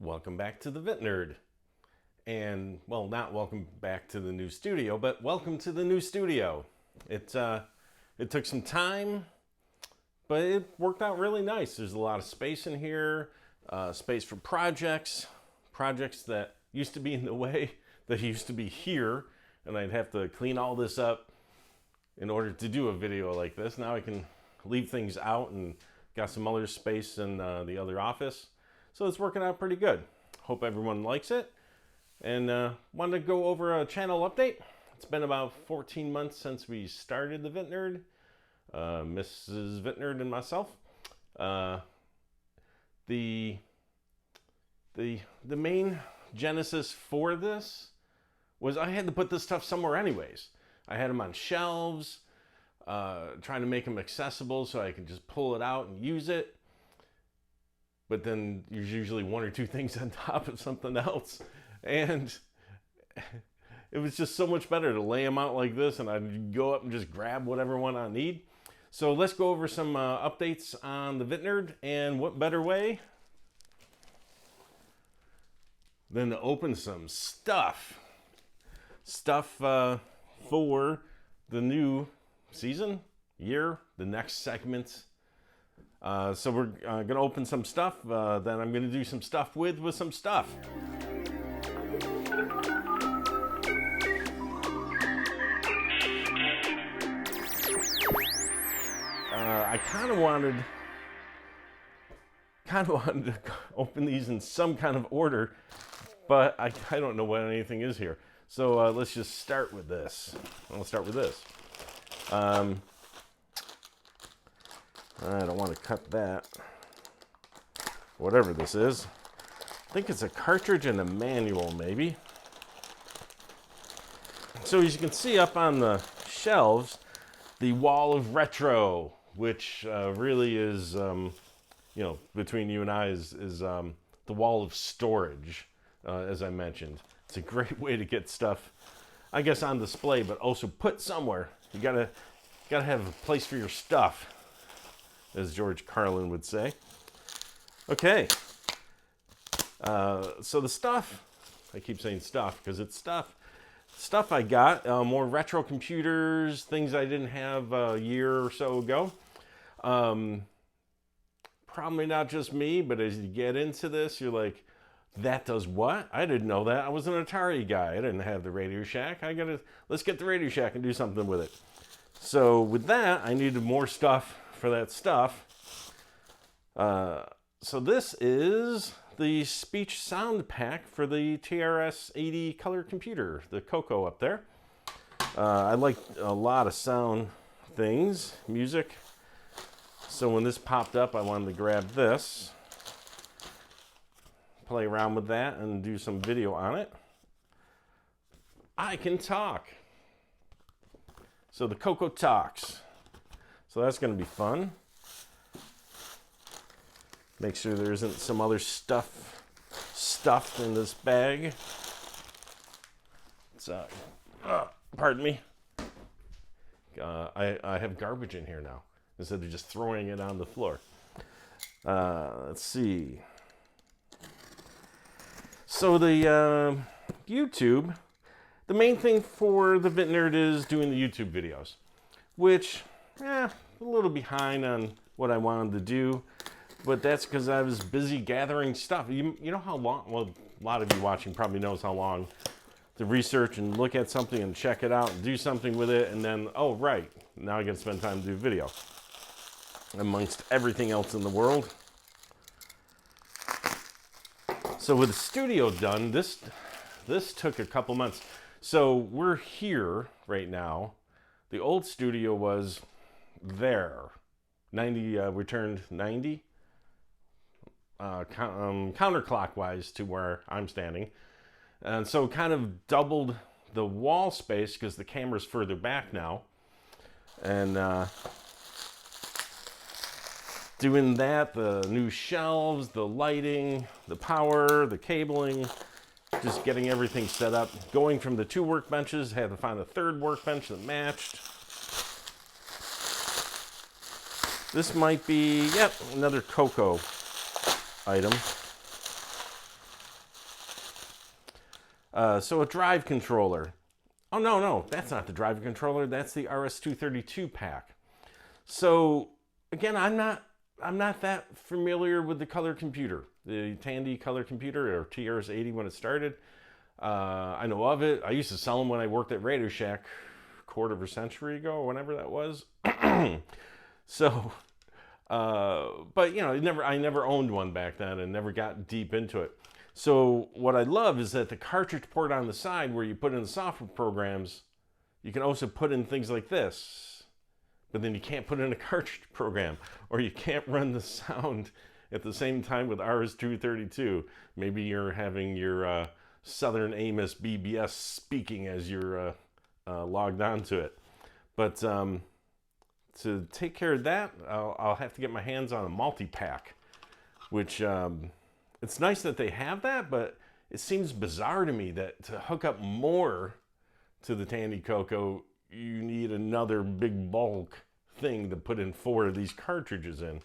Welcome back to the VintNerd. And, well, not welcome back to the new studio, but welcome to the new studio. It took some time, but it worked out really nice. There's a lot of space in here, space for projects that used to be in the way, that used to be here, and I'd have to clean all this up in order to do a video like this. Now I can leave things out and got some other space in the other office. So it's working out pretty good. Hope everyone likes it. And wanted to go over a channel update. It's been about 14 months since we started the VintNerd, Mrs. VintNerd and myself. The main genesis for this was I had to put this stuff somewhere anyways. I had them on shelves, trying to make them accessible so I could just pull it out and use it. But then there's usually one or two things on top of something else. And it was just so much better to lay them out like this, and I'd go up and just grab whatever one I need. So let's go over some updates on the VintNerd, and what better way than to open some stuff. Stuff for the new season, year, the next segment. So we're going to open some stuff, then I'm going to do some stuff with some stuff. I kind of wanted to open these in some kind of order, but I don't know what anything is here. So let's just start with this. I'll start with this. I don't want to cut that. Whatever this is. I think it's a cartridge and a manual, maybe. So as you can see up on the shelves, the wall of retro, which really is, between you and I, is the wall of storage, as I mentioned. It's a great way to get stuff, I guess, on display, but also put somewhere. You gotta have a place for your stuff, as George Carlin would say. Okay. So the stuff, I keep saying stuff because it's stuff. Stuff I got, more retro computers, things I didn't have a year or so ago. Probably not just me, but as you get into this, you're like, that does what? I didn't know that. I was an Atari guy. I didn't have the Radio Shack. Let's get the Radio Shack and do something with it. So with that, I needed more stuff for that stuff. So this is the speech sound pack for the TRS-80 color computer, the Coco up there. I like a lot of sound things, music. So when this popped up, I wanted to grab this, play around with that, and do some video on it. I can talk. So the Coco talks. So that's going to be fun. Make sure there isn't some other stuff stuffed in this bag. So, pardon me. I have garbage in here now instead of just throwing it on the floor. Let's see. So the YouTube, the main thing for the VintNerd is doing the YouTube videos, which, a little behind on what I wanted to do. But that's because I was busy gathering stuff. You know how long, well, a lot of you watching probably knows how long to research and look at something and check it out and do something with it. And then, oh, right, now I got to spend time to do video amongst everything else in the world. So with the studio done, this took a couple months. So we're here right now. The old studio was there. 90, we turned 90. Counterclockwise to where I'm standing. And so kind of doubled the wall space because the camera's further back now. And doing that, the new shelves, the lighting, the power, the cabling, just getting everything set up. Going from the 2 workbenches, had to find a 3rd workbench that matched. This might be, yep, another Coco item. So a drive controller. Oh, no, that's not the drive controller. That's the RS-232 pack. So again, I'm not that familiar with the color computer, the Tandy color computer, or TRS-80 when it started. I know of it. I used to sell them when I worked at Radio Shack a quarter of a century ago, or whenever that was. So, but you know, I never owned one back then and never got deep into it. So what I love is that the cartridge port on the side where you put in the software programs, you can also put in things like this, but then you can't put in a cartridge program, or you can't run the sound at the same time with RS-232. Maybe you're having your Southern Amos BBS speaking as you're logged onto it. But to take care of that, I'll have to get my hands on a multi-pack, which it's nice that they have that, but it seems bizarre to me that to hook up more to the Tandy Coco, you need another big bulk thing to put in 4 of these cartridges in.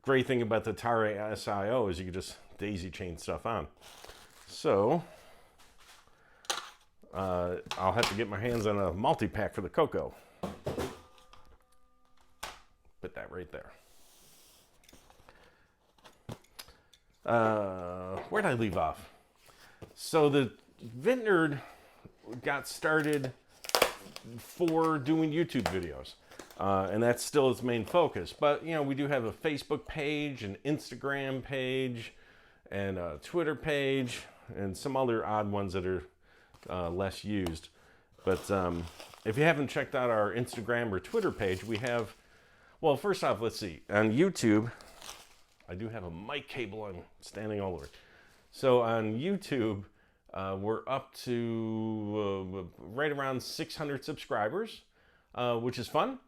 Great thing about the Atari SIO is you can just daisy chain stuff on. So I'll have to get my hands on a multi-pack for the Coco. Put that right there. Where'd I leave off? So the Vintnerd got started for doing YouTube videos, and that's still its main focus. But you know, we do have a Facebook page, an Instagram page, and a Twitter page, and some other odd ones that are less used. But if you haven't checked out our Instagram or Twitter page, we have, well, first off, let's see, on YouTube, I do have a mic cable I'm standing all over. So on YouTube, we're up to right around 600 subscribers, which is fun.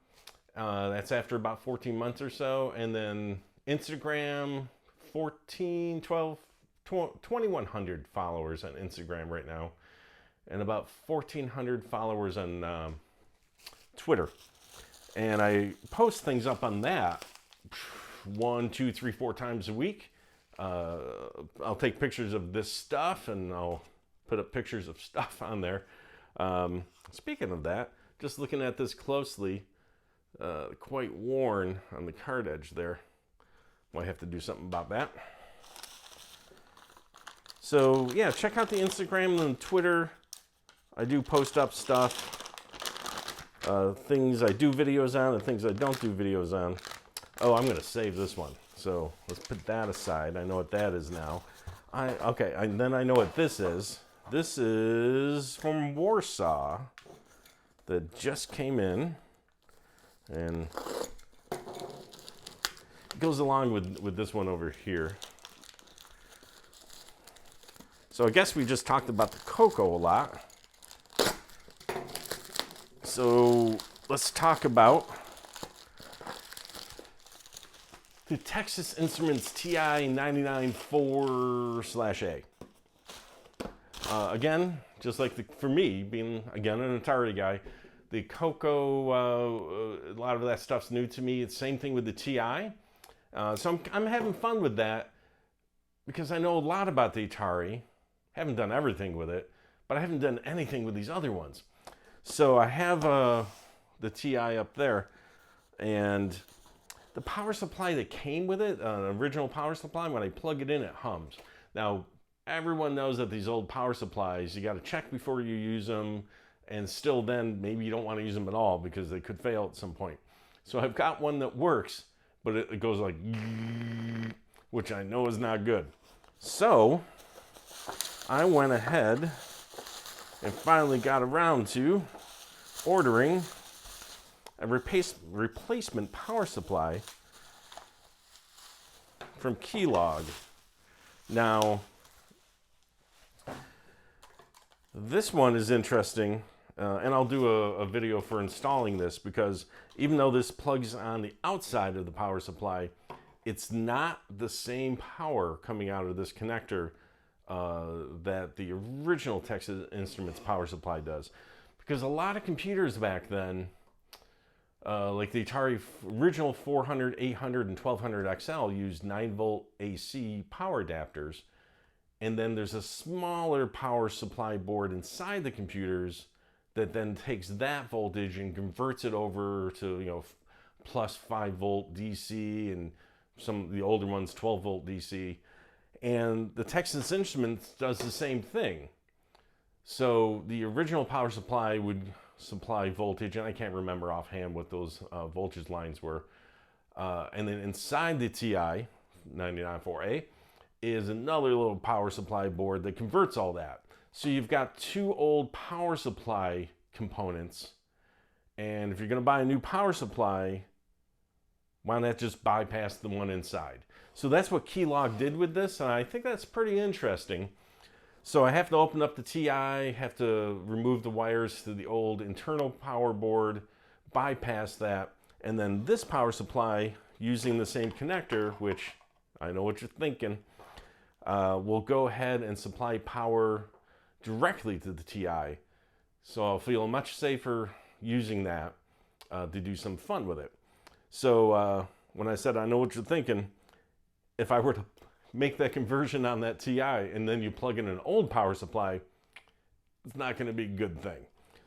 That's after about 14 months or so. And then Instagram, 2,100 followers on Instagram right now, and about 1,400 followers on Twitter. And I post things up on that 1, 2, 3, 4 times a week. I'll take pictures of this stuff and I'll put up pictures of stuff on there. Speaking of that, just looking at this closely, quite worn on the card edge there. Might have to do something about that. So yeah, check out the Instagram and Twitter. I do post up stuff, things I do videos on and things I don't do videos on. Oh, I'm going to save this one. So let's put that aside. I know what that is now. Then I know what this is. This is from Warsaw that just came in, and it goes along with this one over here. So I guess we just talked about the Coco a lot. So let's talk about the Texas Instruments TI 99-4/A. Again, just like for me, being, again, an Atari guy, the Coco, a lot of that stuff's new to me. It's the same thing with the TI. So I'm having fun with that because I know a lot about the Atari. Haven't done everything with it, but I haven't done anything with these other ones. So I have the TI up there, and the power supply that came with it, an original power supply, when I plug it in, it hums. Now, everyone knows that these old power supplies, you got to check before you use them, and still then, maybe you don't want to use them at all because they could fail at some point. So I've got one that works, but it goes like, which I know is not good. So I went ahead and finally got around to ordering a replacement power supply from Keylog. Now, this one is interesting, and I'll do a video for installing this, because even though this plugs on the outside of the power supply, it's not the same power coming out of this connector that the original Texas Instruments power supply does. Because a lot of computers back then, like the Atari original 400, 800, and 1200 XL used 9-volt AC power adapters, and then there's a smaller power supply board inside the computers that then takes that voltage and converts it over to, you know, plus 5 volt DC, and some of the older ones 12 volt DC. And the Texas Instruments does the same thing. So the original power supply would supply voltage, and I can't remember offhand what those voltage lines were. And then inside the TI 994A is another little power supply board that converts all that. So you've got two old power supply components, and if you're going to buy a new power supply, why not just bypass the one inside? So that's what Keylog did with this, and I think that's pretty interesting. So I have to open up the TI, have to remove the wires to the old internal power board, bypass that, and then this power supply, using the same connector, which I know what you're thinking, will go ahead and supply power directly to the TI. So I'll feel much safer using that to do some fun with it. So when I said I know what you're thinking, if I were to make that conversion on that TI and then you plug in an old power supply, it's not going to be a good thing.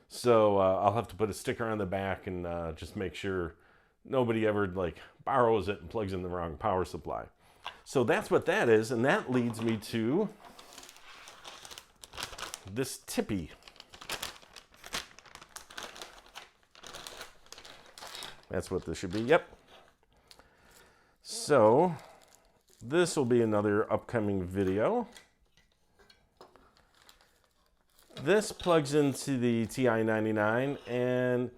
So I'll have to put a sticker on the back and just make sure nobody ever like borrows it and plugs in the wrong power supply. So that's what that is, and that leads me to this tippy. That's what this should be, yep. So this will be another upcoming video. This plugs into the TI-99, and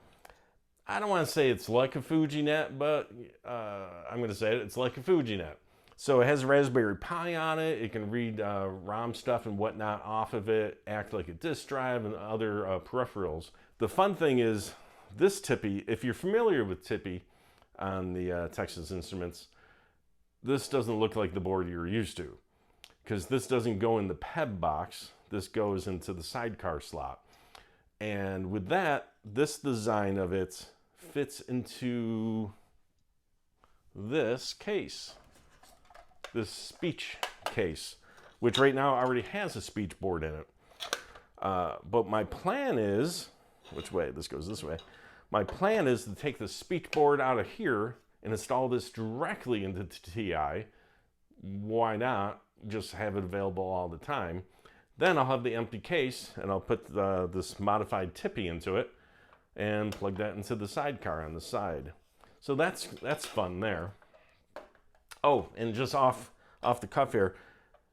I don't want to say it's like a FujiNet, but I'm going to say it, it's like a FujiNet. So it has a Raspberry Pi on it. It can read ROM stuff and whatnot off of it, act like a disk drive and other peripherals. The fun thing is this Tippy, if you're familiar with Tippy on the Texas Instruments, this doesn't look like the board you're used to, because this doesn't go in the PEB box. This goes into the sidecar slot. And with that, this design of it fits into this case, this speech case, which right now already has a speech board in it. But my plan is, which way? This goes this way. My plan is to take the speech board out of here and install this directly into TI. Why not just have it available all the time? Then I'll have the empty case and I'll put this modified Tippy into it and plug that into the sidecar on the side. So that's fun there. Oh, and just off the cuff here,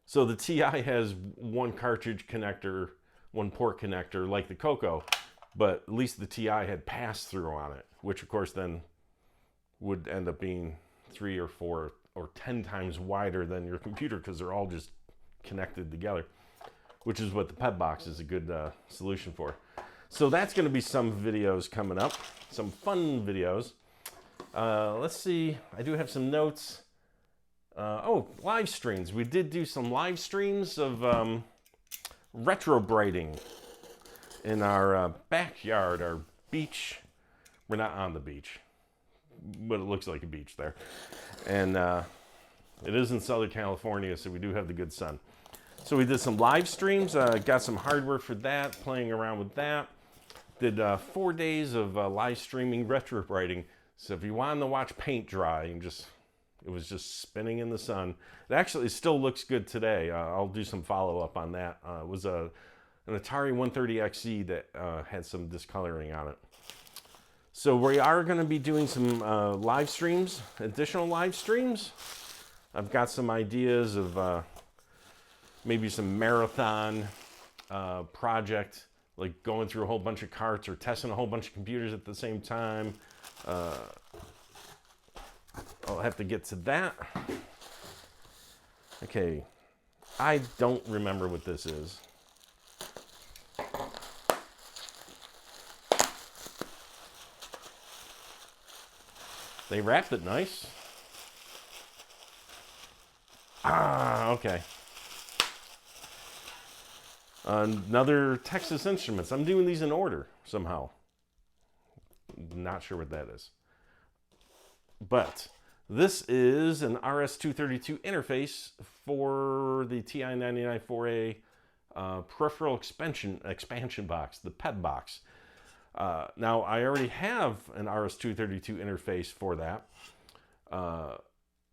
so the TI has one cartridge connector, one port connector like the Coco, but at least the TI had pass-through on it, which of course then would end up being 3 or 4 or 10 times wider than your computer, because they're all just connected together, which is what the PEB box is a good solution for. So that's going to be some videos coming up, some fun videos. Let's see, I do have some notes. Oh, live streams. We did do some live streams of retro brighting in our backyard, our beach. We're not on the beach, but it looks like a beach there. And it is in Southern California, so we do have the good sun. So we did some live streams, got some hardware for that, playing around with that. Did 4 days of live streaming retro brighting. So if you wanted to watch paint dry and it was just spinning in the sun. It actually still looks good today. I'll do some follow-up on that. It was an Atari 130XE that had some discoloring on it. So we are going to be doing some live streams, additional live streams. I've got some ideas of maybe some marathon project, like going through a whole bunch of carts or testing a whole bunch of computers at the same time. I'll have to get to that. Okay, I don't remember what this is. They wrapped it nice. Ah, okay. Another Texas Instruments. I'm doing these in order somehow. Not sure what that is. But this is an RS-232 interface for the TI-99 4A peripheral expansion box, the PEB box. Now, I already have an RS-232 interface for that,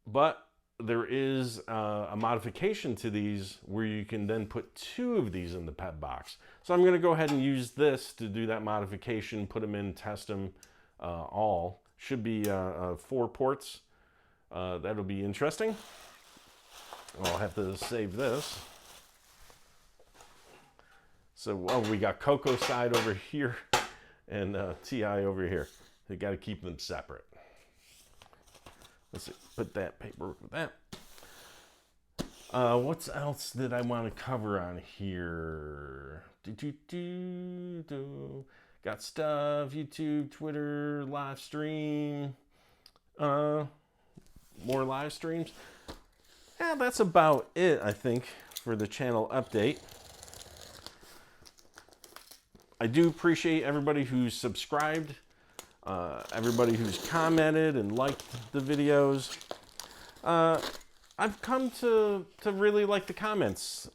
but there is a modification to these where you can then put 2 of these in the PEB box. So I'm going to go ahead and use this to do that modification, put them in, test them all. Should be 4 ports. That'll be interesting. I'll have to save this. So, well, we got Coco side over here and TI over here. They got to keep them separate. Let's see, put that paperwork with that. What else did I want to cover on here? Got stuff, YouTube, Twitter, live stream, more live streams. Yeah, that's about it, I think, for the channel update. I do appreciate everybody who's subscribed. Everybody who's commented and liked the videos. I've come to really like the comments.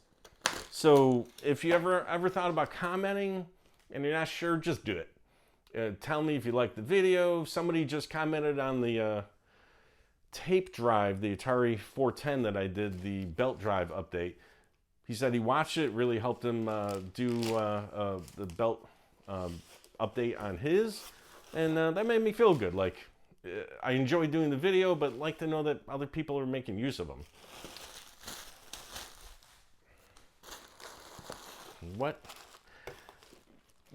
So if you ever thought about commenting and you're not sure, just do it. Tell me if you like the video. Somebody just commented on the tape drive, the Atari 410 that I did, the belt drive update. He said he watched it, really helped him do the belt update on his. And that made me feel good. Like, I enjoy doing the video, but like to know that other people are making use of them. What?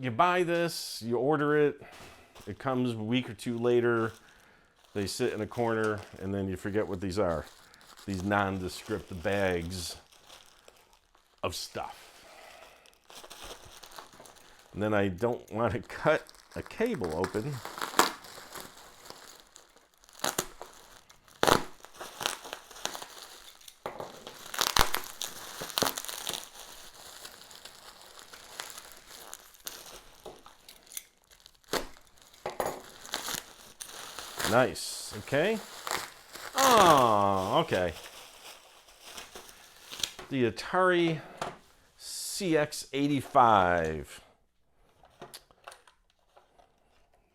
You buy this, you order it, it comes a week or 2 later, they sit in a corner, and then you forget what these are. These nondescript bags of stuff. And then I don't want to cut a cable open. Nice. Okay. Oh, okay. The Atari CX85.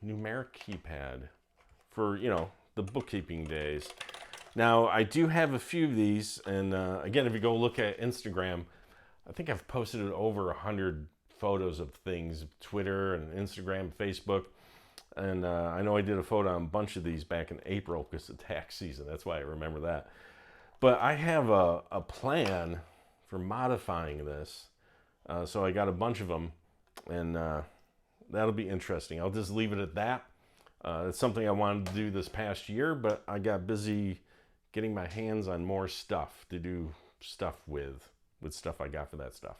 Numeric keypad for, you know, the bookkeeping days. Now, I do have a few of these, and again, if you go look at Instagram, I think I've posted over 100 photos of things, Twitter and Instagram, Facebook, and I know I did a photo on a bunch of these back in April because of tax season. That's why I remember that. But I have a plan for modifying this, so I got a bunch of them, and that'll be interesting. I'll just leave it at that. It's something I wanted to do this past year, but I got busy getting my hands on more stuff to do stuff with stuff I got for that stuff.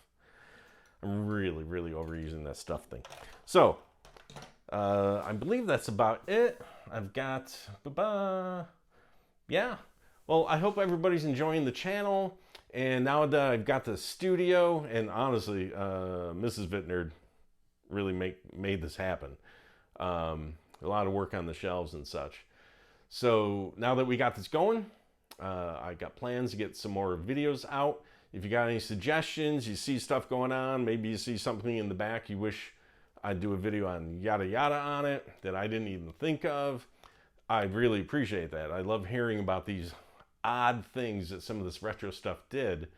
I'm really, really overusing that stuff thing. So, I believe that's about it. I've got, yeah. Well, I hope everybody's enjoying the channel. And now that I've got the studio, and honestly, Mrs. Vitnerd really made this happen. A lot of work on the shelves and such. So now that we got this going, I got plans to get some more videos out. If you got any suggestions, you see stuff going on, maybe you see something in the back you wish I'd do a video on yada yada on it that I didn't even think of, I'd really appreciate that. I love hearing about these odd things that some of this retro stuff did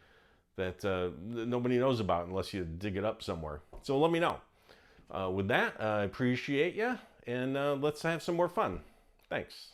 that nobody knows about unless you dig it up somewhere. So let me know. With that, I appreciate you, and let's have some more fun. Thanks.